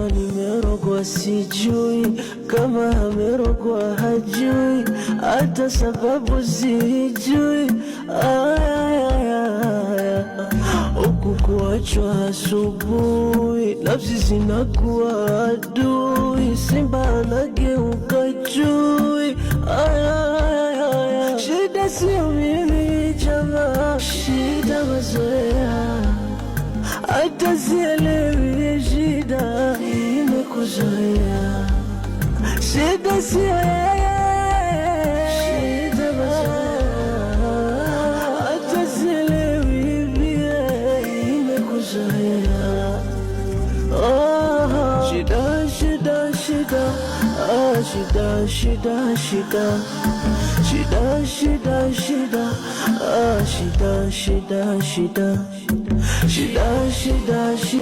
kama nimerogwa sijui, kama amerogwa hajui, hata sababu sijui. Huku kuachwa asubuhi, nafsi zinakuwa adui, simba anageuka chui. Shida sio mimi jamaa, shida mazoea, hata sielewi shida imekuzoea. Shida sio yeye, shida mazoea, hata sielewi vile imekuzoea. Shida, shida, shida, shida, shida, shida, shida, shida, shida, shida, shida, shida, shida, shida, shida.